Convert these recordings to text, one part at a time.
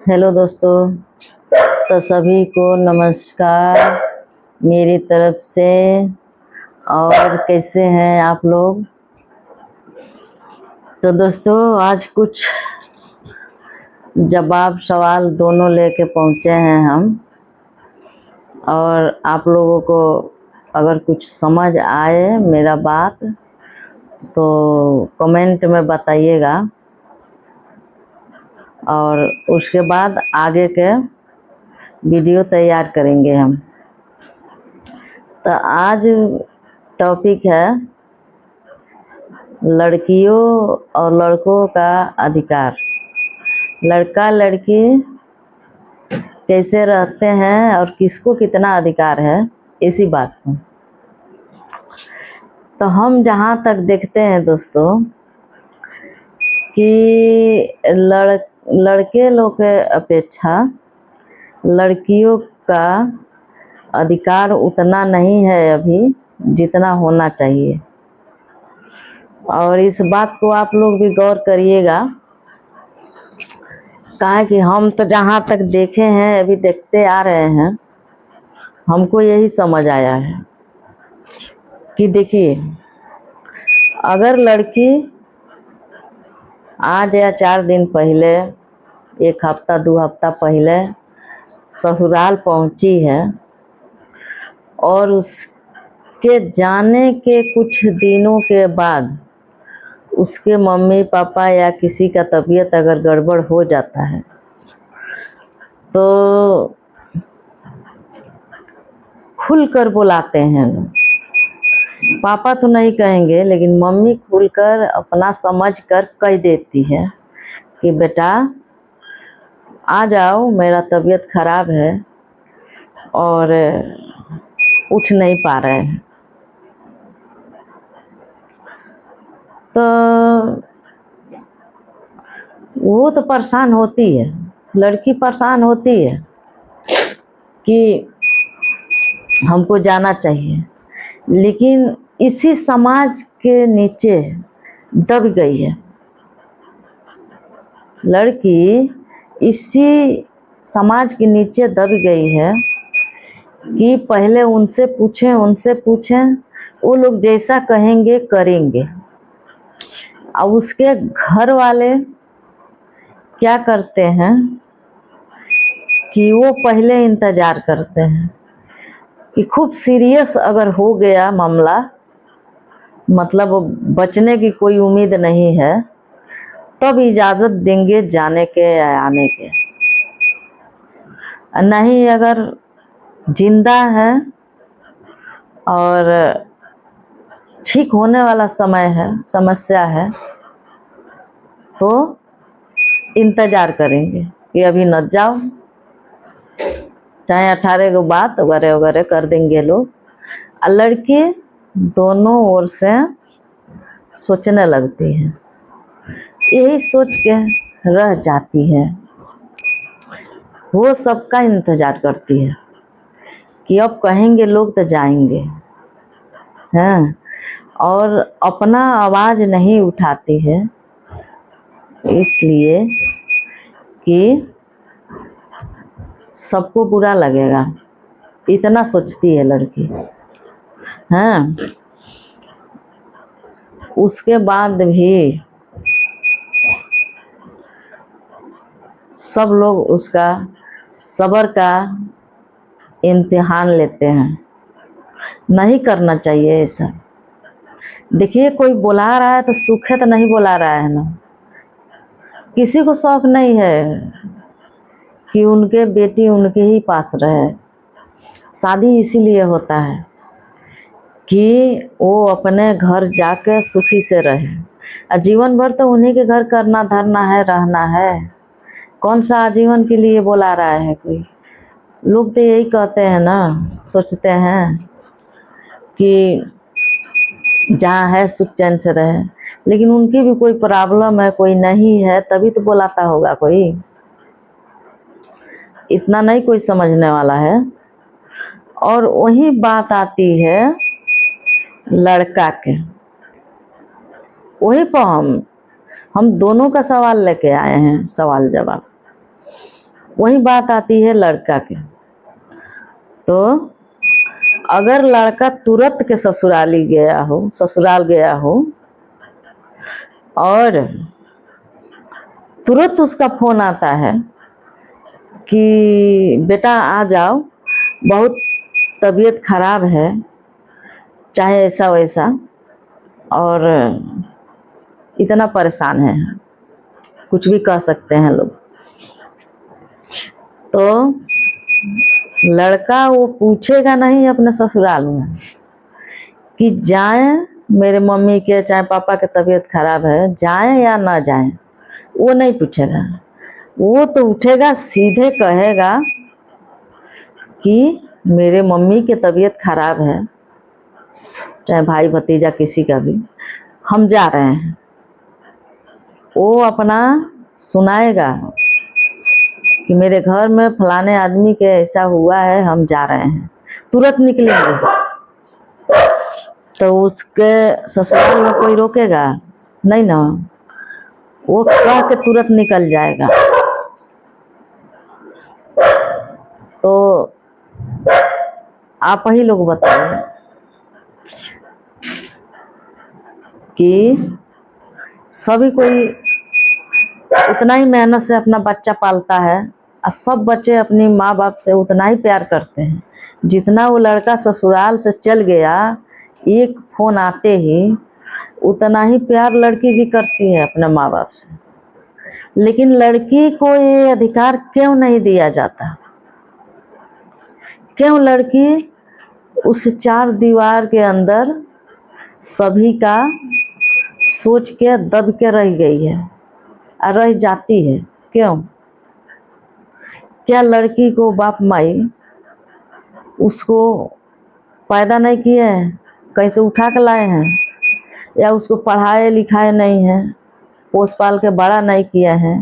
Hello दोस्तों। तो सभी को नमस्कार मेरी तरफ से। और कैसे हैं आप लोग? तो दोस्तों आज कुछ जवाब सवाल दोनों लेके पहुँचे हैं हम। और आप लोगों को अगर कुछ समझ आए मेरा बात तो कमेंट में बताइएगा, और उसके बाद आगे के वीडियो तैयार करेंगे हम। तो आज टॉपिक है लड़कियों और लड़कों का अधिकार। लड़का लड़की कैसे रहते हैं और किसको कितना अधिकार है, इसी बात पर। तो हम जहाँ तक देखते हैं दोस्तों कि लड़के लोग के अपेक्षा लड़कियों का अधिकार उतना नहीं है अभी जितना होना चाहिए। और इस बात को आप लोग भी गौर करिएगा, कहा कि हम तो जहाँ तक देखे हैं, अभी देखते आ रहे हैं, हमको यही समझ आया है कि देखिए, अगर लड़की आज या 4 दिन पहले, 1 हफ्ता 2 हफ्ता पहले ससुराल पहुंची है और उसके जाने के कुछ दिनों के बाद उसके मम्मी पापा या किसी का तबीयत अगर गड़बड़ हो जाता है तो खुलकर बुलाते हैं लोग। पापा तो नहीं कहेंगे, लेकिन मम्मी खुलकर अपना समझ कर कह देती है कि बेटा आ जाओ, मेरा तबीयत खराब है और उठ नहीं पा रहे हैं। तो वो तो परेशान होती है, लड़की परेशान होती है कि हमको जाना चाहिए, लेकिन इसी समाज के नीचे दब गई है लड़की। इसी समाज के नीचे दब गई है कि पहले उनसे पूछें, वो लोग जैसा कहेंगे करेंगे। अब उसके घर वाले क्या करते हैं कि वो पहले इंतजार करते हैं कि खूब सीरियस अगर हो गया मामला, मतलब बचने की कोई उम्मीद नहीं है, तब इजाज़त देंगे जाने के या आने के। नहीं, अगर जिंदा है और ठीक होने वाला समय है, समस्या है, तो इंतजार करेंगे कि अभी न जाओ, चाहे 18 को बात वगैरह वगैरह कर देंगे लोग। और लड़की दोनों ओर से सोचने लगती है, यही सोच के रह जाती है। वो सबका इंतजार करती है कि अब कहेंगे लोग तो जाएंगे, हैं, और अपना आवाज़ नहीं उठाती है, इसलिए कि सबको बुरा लगेगा, इतना सोचती है लड़की। हैं, उसके बाद भी सब लोग उसका सब्र का इम्तिहान लेते हैं। नहीं करना चाहिए ऐसा। देखिए, कोई बुला रहा है तो सूखे तो नहीं बुला रहा है ना। किसी को शौक नहीं है कि उनके बेटी उनके ही पास रहे। शादी इसीलिए होता है कि वो अपने घर जाकर सुखी से रहे, और जीवन भर तो उन्हीं के घर करना धरना है, रहना है। कौन सा आजीवन के लिए बुला रहा है कोई? लोग तो यही कहते हैं ना, सोचते हैं कि जहाँ है सुख चैन से रहे, लेकिन उनकी भी कोई प्रॉब्लम है, कोई नहीं है, तभी तो बुलाता होगा कोई। इतना नहीं कोई समझने वाला है। और वही बात आती है लड़का के, वही पर हम दोनों का सवाल लेके आए हैं, सवाल जवाब। वही बात आती है लड़का की। तो अगर लड़का तुरंत के ससुराल गया हो और तुरंत उसका फोन आता है कि बेटा आ जाओ, बहुत तबीयत खराब है, चाहे ऐसा वैसा, और इतना परेशान है, कुछ भी कह सकते हैं लोग, तो लड़का वो पूछेगा नहीं अपने ससुराल में कि जाएं मेरे मम्मी के चाहे पापा के तबीयत खराब है, जाएं या ना जाएं, वो नहीं पूछेगा। वो तो उठेगा सीधे कहेगा कि मेरे मम्मी की तबीयत खराब है, चाहे भाई भतीजा किसी का भी, हम जा रहे हैं। वो अपना सुनाएगा कि मेरे घर में फलाने आदमी के ऐसा हुआ है, हम जा रहे हैं, तुरंत निकलेंगे। तो उसके ससुराल में कोई रोकेगा नहीं ना, वो कह के तुरंत निकल जाएगा। तो आप ही लोग बताइए कि सभी कोई उतना ही मेहनत से अपना बच्चा पालता है, और सब बच्चे अपनी माँ बाप से उतना ही प्यार करते हैं जितना वो लड़का ससुराल से चल गया, एक फोन आते ही उतना ही प्यार लड़की भी करती है अपने माँ बाप से। लेकिन लड़की को ये अधिकार क्यों नहीं दिया जाता? क्यों लड़की उस चार दीवार के अंदर सभी का सोच के दब के रह गई है और रह जाती है? क्यों? क्या लड़की को बाप माई उसको पैदा नहीं किए हैं, कहीं से उठा के लाए हैं, या उसको पढ़ाए लिखाए नहीं हैं, पोस पाल के बड़ा नहीं किए हैं?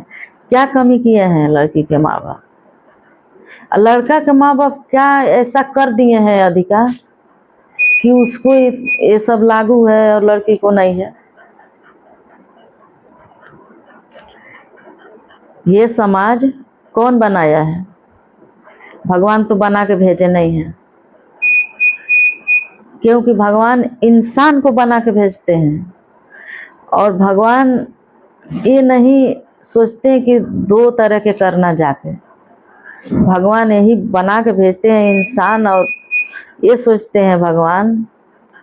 क्या कमी किए हैं लड़की के माँ बाप? लड़का के माँ बाप क्या ऐसा कर दिए हैं अधिकार कि उसको ये सब लागू है और लड़की को नहीं है? ये समाज कौन बनाया है? भगवान तो बना के भेजे नहीं हैं, क्योंकि भगवान इंसान को बना के भेजते हैं। और भगवान ये नहीं सोचते कि दो तरह के करना जाके, भगवान यही बना के भेजते हैं इंसान, और ये सोचते हैं भगवान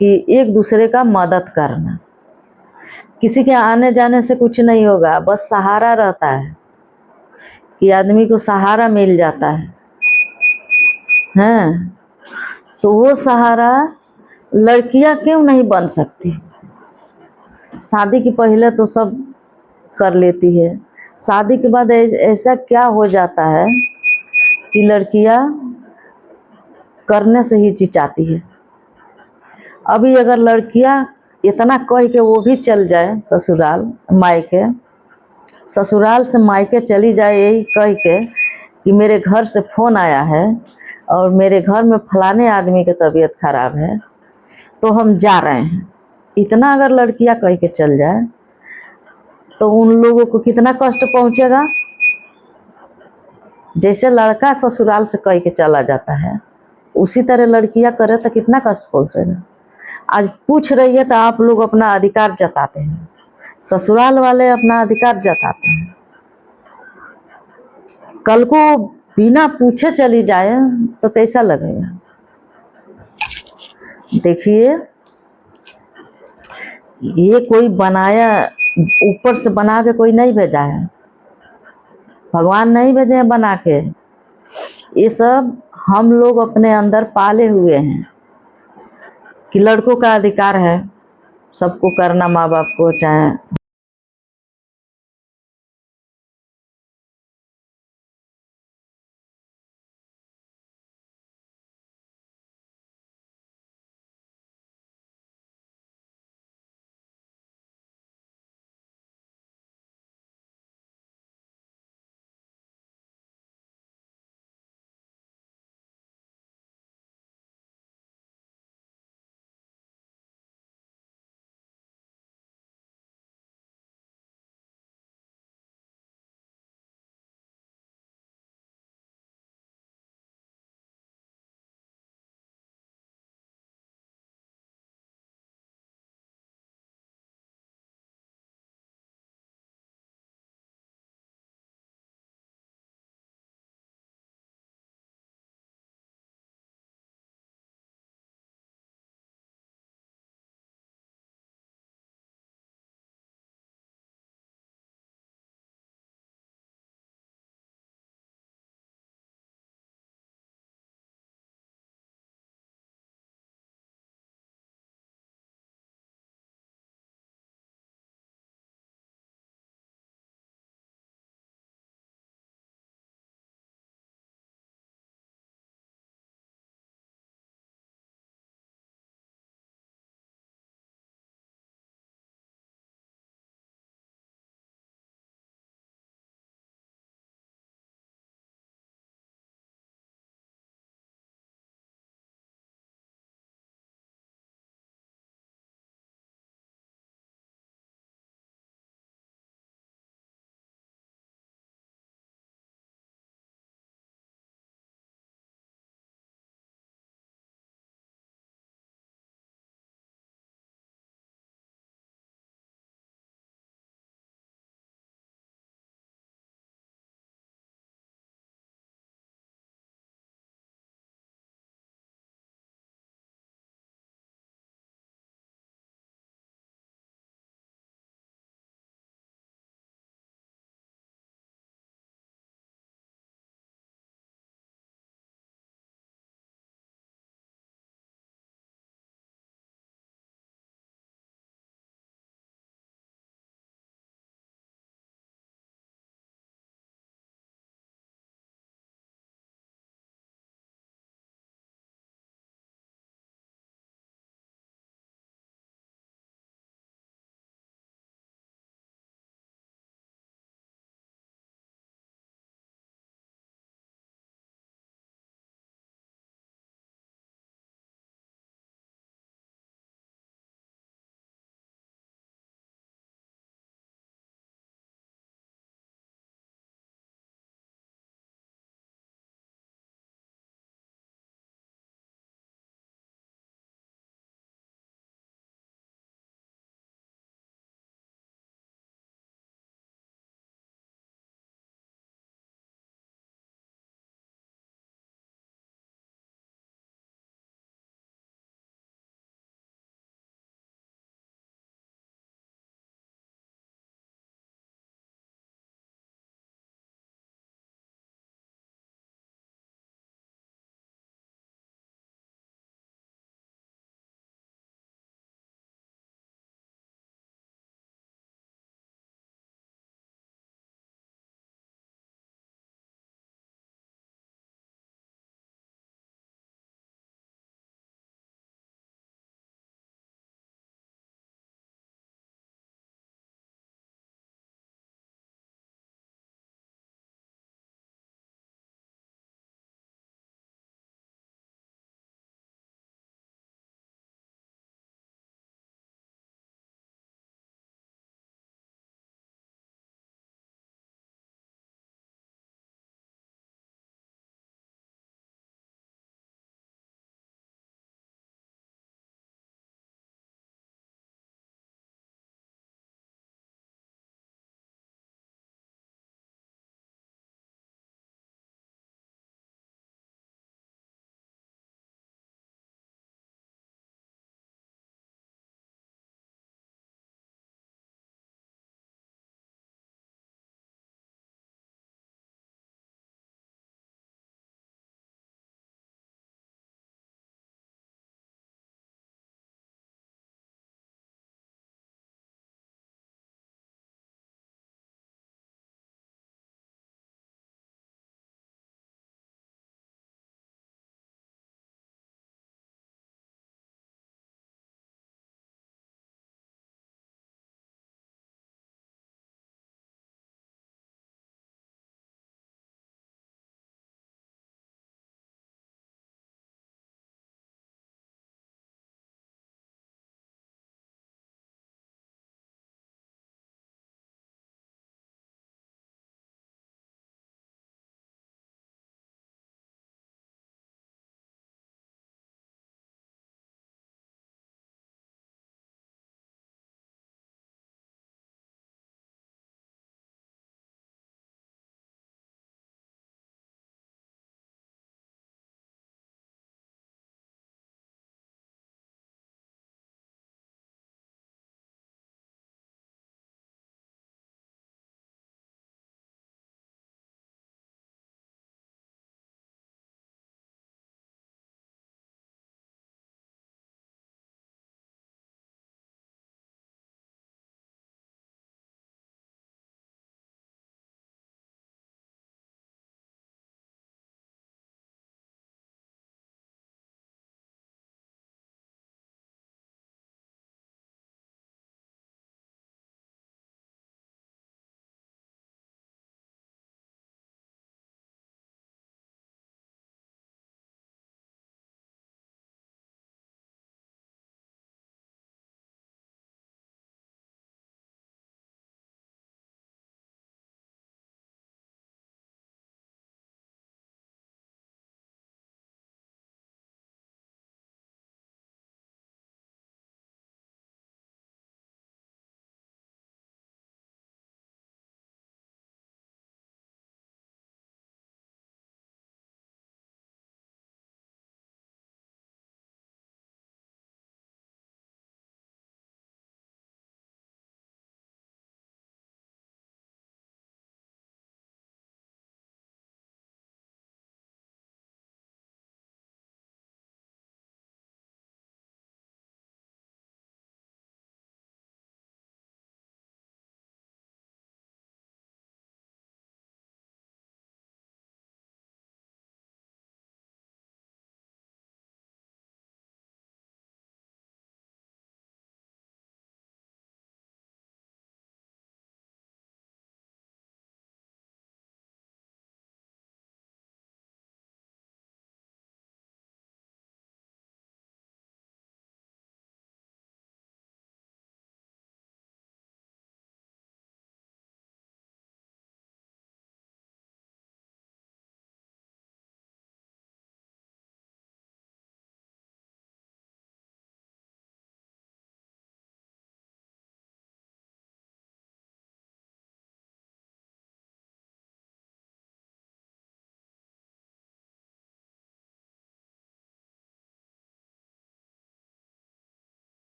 कि एक दूसरे का मदद करना। किसी के आने जाने से कुछ नहीं होगा, बस सहारा रहता है कि आदमी को सहारा मिल जाता है। हैं तो वो सहारा लड़कियां क्यों नहीं बन सकती? शादी के पहले तो सब कर लेती है, शादी के बाद ऐसा क्या हो जाता है कि लड़कियां करने से ही चिचाती है। अभी अगर लड़कियां इतना कह के वो भी चल जाए ससुराल मायके, ससुराल से मायके चली जाए यही कह के कि मेरे घर से फोन आया है और मेरे घर में फलाने आदमी की तबीयत खराब है, तो हम जा रहे हैं, इतना अगर लड़कियां कह के चल जाए तो उन लोगों को कितना कष्ट पहुंचेगा। जैसे लड़का ससुराल से कह के चला जाता है, उसी तरह लड़कियां करे तो कितना कष्ट पहुंचेगा। आज पूछ रही है तो आप लोग अपना अधिकार जताते हैं, ससुराल वाले अपना अधिकार जताते हैं, कल को बिना पूछे चली जाए तो कैसा लगेगा? देखिए, ये कोई बनाया, ऊपर से बना के कोई नहीं भेजा है, भगवान नहीं भेजे हैं बना के। ये सब हम लोग अपने अंदर पाले हुए हैं कि लड़कों का अधिकार है सबको करना, माँ बाप को चाहे